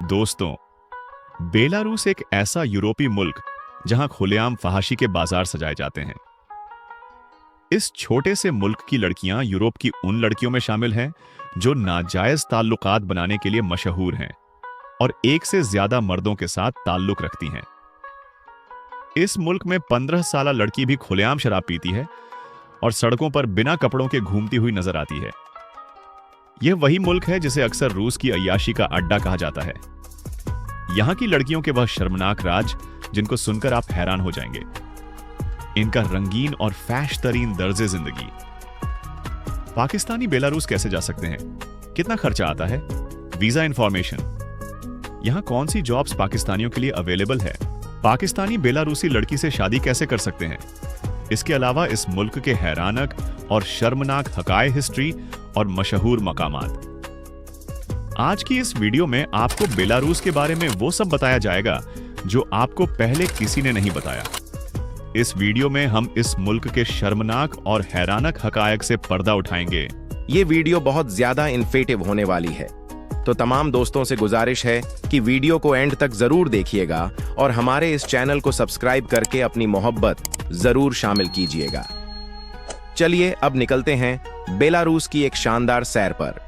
दोस्तों, बेलारूस एक ऐसा यूरोपीय मुल्क जहां खुलेआम फहाशी के बाजार सजाए जाते हैं। इस छोटे से मुल्क की लड़कियां यूरोप की उन लड़कियों में शामिल हैं जो नाजायज ताल्लुकात बनाने के लिए मशहूर हैं और एक से ज्यादा मर्दों के साथ ताल्लुक रखती हैं। इस मुल्क में 15 साला लड़की भी खुलेआम शराब पीती है और सड़कों पर बिना कपड़ों के घूमती हुई नजर आती है। यह वही मुल्क है जिसे अक्सर रूस की अय्याशी का अड्डा कहा जाता है। यहां की लड़कियों के वह शर्मनाक राज जिनको सुनकर आप हैरान हो जाएंगे। इनका रंगीन और फैश तरीन दर्जे जिंदगी। पाकिस्तानी बेलारूस कैसे जा सकते हैं? कितना खर्चा आता है? Visa information. यहां कौन सी जॉब्स पाकिस्तानियों के लिए अवेलेबल है? पाकिस्तानी बेलारूसी लड़की से शादी कैसे कर सकते हैं? इसके अलावा इस मुल्क के हैरानक और शर्मनाक हकाए हिस्ट्री और मशहूर मकामात। आज की इस वीडियो में आपको बेलारूस के बारे में वो सब बताया जाएगा जो आपको पहले किसी ने नहीं बताया। इस वीडियो में हम इस मुल्क के शर्मनाक और हैरानक हकायक से पर्दा उठाएंगे। ये वीडियो बहुत ज्यादा इन्फेटिव होने वाली है, तो तमाम दोस्तों से गुजारिश है कि वीडियो को एंड तक जरूर देखिएगा और हमारे इस चैनल को सब्सक्राइब करके अपनी मोहब्बत जरूर शामिल कीजिएगा। चलिए अब निकलते हैं बेलारूस की एक शानदार सैर पर।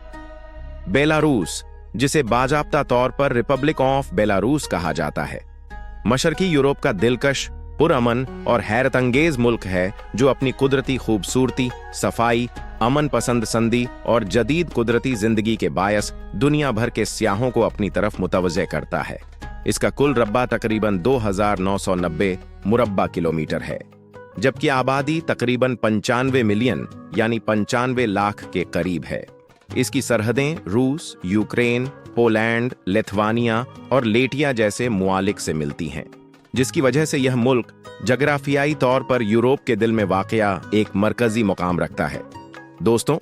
बेलारूस, जिसे बाजाब्ता तौर पर रिपब्लिक ऑफ बेलारूस कहा जाता है, मशरकी यूरोप का दिलकश, पुरअमन और हैरतअंगेज मुल्क है जो अपनी कुदरती खूबसूरती, सफाई, अमन पसंद संदी और जदीद कुदरती जिंदगी के बायस दुनिया भर के सियाहों को अपनी तरफ मुतवज्जे करता है। इसका कुल रब्बा तकरीबन 2990 मुरब्बा किलोमीटर है, जबकि आबादी तकरीबन 95 मिलियन यानी 95 लाख के करीब है। इसकी सरहदें रूस, यूक्रेन, पोलैंड, लिथुआनिया और लेटिया जैसे मुआलिक से मिलती हैं, जिसकी वजह से यह मुल्क जगराफियाई तौर पर यूरोप के दिल में वाक़या एक मरकजी मुकाम रखता है। दोस्तों,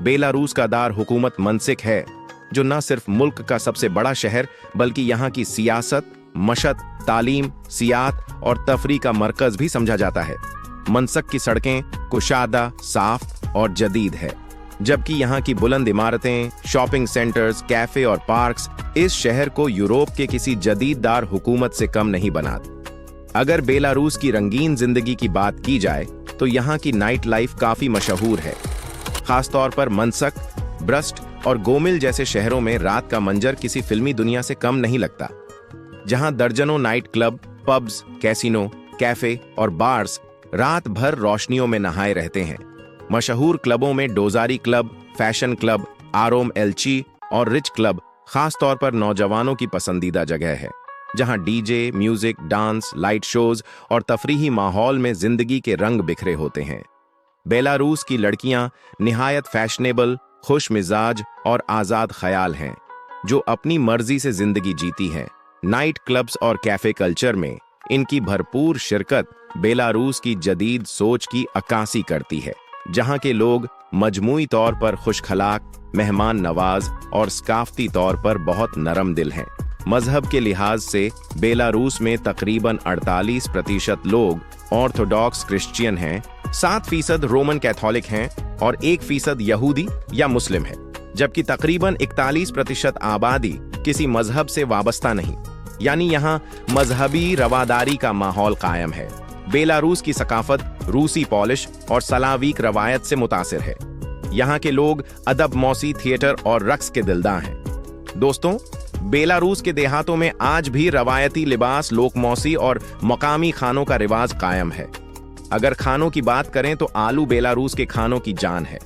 बेलारूस का दार हुकूमत मनसिक है, जो न सिर्फ मुल्क का सबसे बड़ा शहर बल्कि यहाँ की सियासत, मशत, तालीम, सियात और तफरी का मरकज भी समझा जाता है। मनसक की सड़कें कुशादा, साफ और जदीद है, जबकि यहाँ की बुलंद इमारतें, शॉपिंग सेंटर्स, कैफे और पार्क्स इस शहर को यूरोप के किसी जदीददार हुकूमत से कम नहीं बनाते। अगर बेलारूस की रंगीन जिंदगी की बात की जाए तो यहाँ की नाइट लाइफ काफी मशहूर है। खासतौर पर मनसक, ब्रस्ट और गोमिल जैसे शहरों में रात का मंजर किसी फिल्मी दुनिया से कम नहीं लगता, जहां दर्जनों night club, pubs, casino, cafe और बार्स रात भर रोशनियों में नहाए रहते हैं। मशहूर क्लबों में डोजारी क्लब, फैशन क्लब, आरोम एल्ची और रिच क्लब खासतौर पर नौजवानों की पसंदीदा जगह है, जहां DJ, music, dance, light shows और तफरीही माहौल में जिंदगी के रंग बिखरे होते हैं। बेलारूस की लड़कियां निहायत फैशनेबल, खुश मिजाज और आजाद ख्याल हैं, जो अपनी मर्जी से जिंदगी जीती हैं। नाइट क्लब्स और कैफे कल्चर में इनकी भरपूर शिरकत बेलारूस की जदीद सोच की अक्कासी करती है, जहां के लोग मजमूई तौर पर खुशखलाक, मेहमान नवाज और सकाफती तौर पर बहुत नरम दिल हैं। मजहब के लिहाज से बेलारूस में तकरीबन 48% लोग ऑर्थोडॉक्स क्रिश्चियन हैं, 7% रोमन कैथोलिक हैं और 1% यहूदी या मुस्लिम है, जबकि तकरीबन 41% आबादी किसी मजहब से वाबस्ता नहीं, यानी यहाँ मजहबी रवादारी का माहौल कायम है। बेलारूस की सकाफत रूसी पॉलिश और सलावीक रवायत से मुतासिर है। यहाँ के लोग अदब, मौसी, थिएटर और रक्स के दिलदार हैं। दोस्तों, बेलारूस के देहातों में आज भी रवायती लिबास, लोक मौसी और मकामी खानों का रिवाज कायम है। अगर खानों की बात करें तो आलू बेलारूस के खानों की जान है।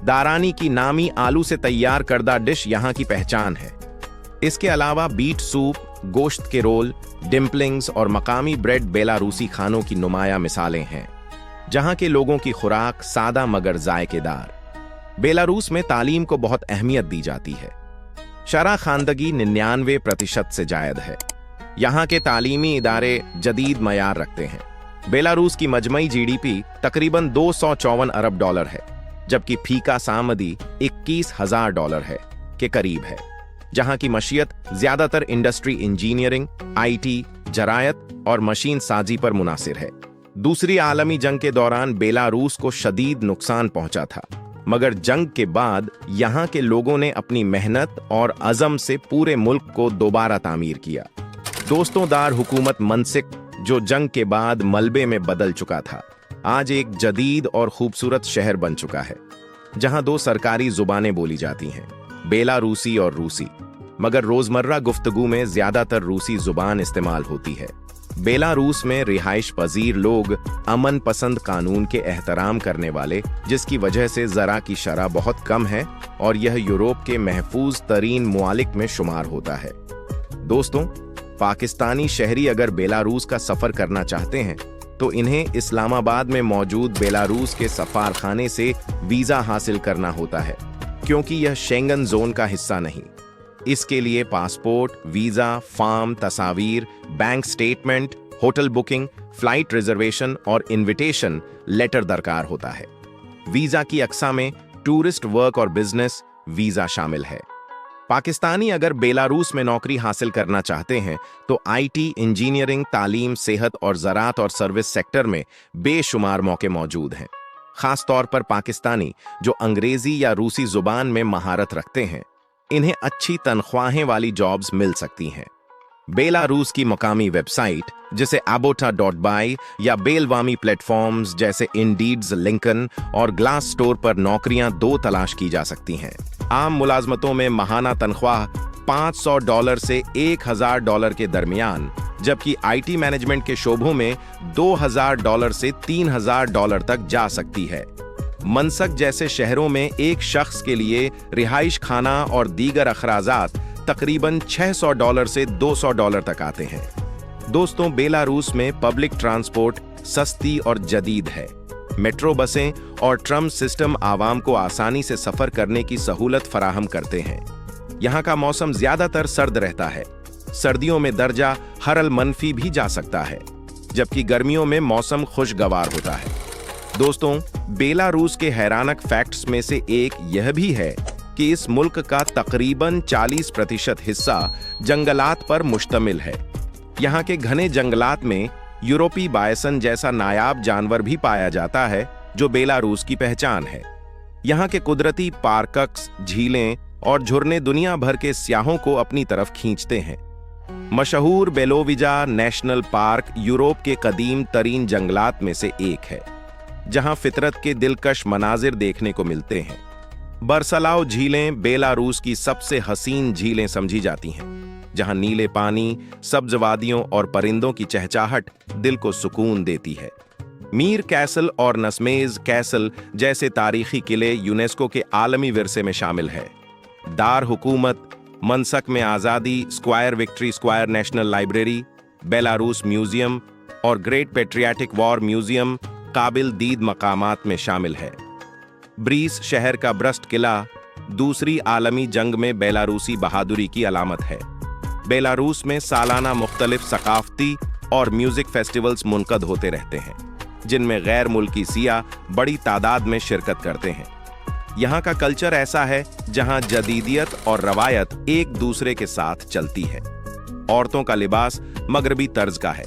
दारानी की नामी आलू से तैयार करदा डिश यहाँ की पहचान है। इसके अलावा बीट सूप, गोश्त के रोल, डिम्पलिंग्स और मकामी ब्रेड बेलारूसी खानों की नुमाया मिसालें हैं, जहाँ के लोगों की खुराक सादा मगर जायकेदार। बेलारूस में तालीम को बहुत अहमियत दी जाती है। शरह खानदगी 99% से जायद है। यहाँ के तालीमी इदारे जदीद मयार रखते हैं। बेलारूस की मजमई जीडीपी तकरीबन $254 है, जबकि फीका सामदी $21,000 है के करीब है, जहाँ की मशीयत ज्यादातर इंडस्ट्री, इंजीनियरिंग, आईटी, जरायत और मशीन साजी पर मुनासिर है। दूसरी आलमी जंग के दौरान बेलारूस को शदीद नुकसान पहुंचा था, मगर जंग के बाद यहाँ के लोगों ने अपनी मेहनत और अज़म से पूरे मुल्क को दोबारा तामीर किया। दोस्तों, दार हुकूमत मनसिक, जो जंग के बाद मलबे में बदल चुका था, आज एक जदीद और खूबसूरत शहर बन चुका है, जहां दो सरकारी जुबानें बोली जाती हैं, बेलारूसी और रूसी। मगर रोजमर्रा गुफ्तगू में ज्यादातर रूसी जुबान इस्तेमाल होती है। बेलारूस में रिहाइश पजीर लोग अमन पसंद कानून के एहतराम करने वाले, जिसकी वजह से जरा की शरह बहुत कम है और यह यूरोप के महफूज तरीन मुआलिक में शुमार होता है। दोस्तों, पाकिस्तानी शहरी अगर बेलारूस का सफर करना चाहते हैं तो इन्हें इस्लामाबाद में मौजूद बेलारूस के सफारखाने से वीजा हासिल करना होता है, क्योंकि यह शेंगन जोन का हिस्सा नहीं। इसके लिए पासपोर्ट, वीजा, फॉर्म, तस्वीर, bank statement, hotel booking, flight reservation और इनविटेशन लेटर दरकार होता है। वीजा की अक्सा में टूरिस्ट, वर्क और बिजनेस वीजा शामिल है। पाकिस्तानी अगर बेलारूस में नौकरी हासिल करना चाहते हैं तो आईटी, इंजीनियरिंग, तालीम, सेहत और ज़राअत और सर्विस सेक्टर में बेशुमार मौके मौजूद हैं। खास तौर पर पाकिस्तानी जो अंग्रेजी या रूसी जुबान में महारत रखते हैं, इन्हें अच्छी तनख्वाहें वाली जॉब्स मिल सकती हैं। बेलारूस की मकामी वेबसाइट जिसे abota.by या बेलवामी प्लेटफॉर्म्स जैसे इंडीड्स, लिंकन और ग्लास स्टोर पर नौकरियां दो तलाश की जा सकती हैं। आम मुलाजमतों में माहाना तनख्वाह $500 से $1000 के दरमियान, जबकि आईटी मैनेजमेंट के शोबों में $2000 से $3000 तक जा सकती है। मनसक जैसे शहरों में एक शख्स के लिए रिहाइश, खाना और दीगर अखराजात तकरीबन $600 से $200 तक आते हैं। दोस्तों, बेलारूस में पब्लिक ट्रांसपोर्ट सस्ती और जदीद है। मेट्रो बसें और ट्रम सिस्टम आवाम को आसानी से सफर करने की सहूलत फराहम करते हैं। यहाँ का मौसम ज्यादातर सर्द रहता है। सर्दियों में दर्जा हरल मनफी भी जा सकता है, जबकि गर्मियों में मौसम खुशगवार होता है। दोस्तों, बेलारूस के हैरानक फैक्ट्स में से एक यह भी है कि इस मुल्क का तकरीबन 40% हिस्सा जंगलात पर मुश्तमिल है। यहाँ के घने जंगलात में यूरोपी बायसन जैसा नायाब जानवर भी पाया जाता है, जो बेलारूस की पहचान है। यहाँ के कुदरती पार्कस, झीलें और झुरने दुनिया भर के सियाहों को अपनी तरफ खींचते हैं। मशहूर बेलोविजा नेशनल पार्क यूरोप के कदीम तरीन जंगलात में से एक है, जहाँ फितरत के दिलकश मनाजिर देखने को मिलते हैं। बरसलाव झीलें बेलारूस की सबसे हसीन झीलें समझी जाती हैं, जहां नीले पानी, सब्ज वादियों और परिंदों की चहचहाहट दिल को सुकून देती है। मीर कैसल और नस्मेज कैसल जैसे तारीखी किले यूनेस्को के आलमी विरसे में शामिल है। दार हुकूमत, मनसक में आज़ादी square, victory square national library, Belarus museum और ग्रेट पेट्रियाटिक वॉर म्यूजियम काबिल दीद मकामात में शामिल है। ब्रीस शहर का ब्रस्ट किला दूसरी आलमी जंग में बेलारूसी बहादुरी की अलामत है। बेलारूस में सालाना मुख्तलिफ सकाफती और म्यूजिक फेस्टिवल्स मुनक़द होते रहते हैं, जिनमें गैर मुल्की सियाह बड़ी तादाद में शिरकत करते हैं। यहाँ का कल्चर ऐसा है जहाँ जदीदियत और रवायत एक दूसरे के साथ चलती है। औरतों का लिबास मगरबी तर्ज का है,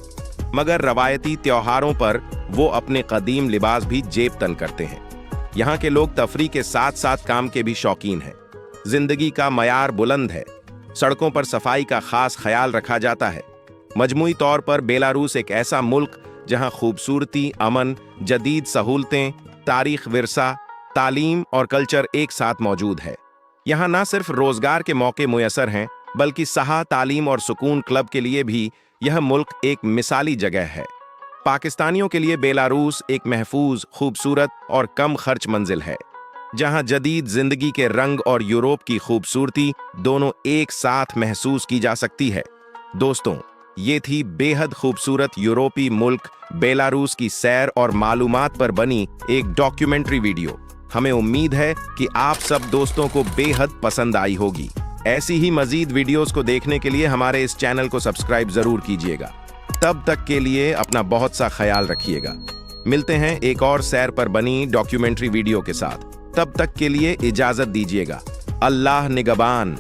मगर रवायती त्योहारों पर वो अपने कदीम लिबास भी जेब तन करते हैं। यहाँ के लोग तफरी के साथ साथ काम के भी शौकीन हैं। जिंदगी का मयार बुलंद है। सड़कों पर सफाई का खास ख्याल रखा जाता है। मजमूई तौर पर बेलारूस एक ऐसा मुल्क जहाँ खूबसूरती, अमन, जदीद सहूलतें, तारीख, विरसा, तालीम और कल्चर एक साथ मौजूद है। यहाँ न सिर्फ रोजगार के मौके मुयसर हैं, बल्कि सहा, तालीम और सुकून क्लब के लिए भी यह मुल्क एक मिसाली जगह है। पाकिस्तानियों के लिए बेलारूस एक महफूज, खूबसूरत और कम खर्च मंजिल है, जहां जदीद जिंदगी के रंग और यूरोप की खूबसूरती दोनों एक साथ महसूस की जा सकती है। दोस्तों, ये थी बेहद खूबसूरत यूरोपी मुल्क बेलारूस की सैर और मालूमात पर बनी एक डॉक्यूमेंट्री वीडियो। हमें उम्मीद है कि आप सब दोस्तों को बेहद पसंद आई होगी। ऐसी ही मजीद वीडियोस को देखने के लिए हमारे इस चैनल को सब्सक्राइब जरूर कीजिएगा। तब तक के लिए अपना बहुत सा ख्याल रखिएगा। मिलते हैं एक और सैर पर बनी डॉक्यूमेंट्री वीडियो के साथ। तब तक के लिए इजाजत दीजिएगा। अल्लाह निगबान।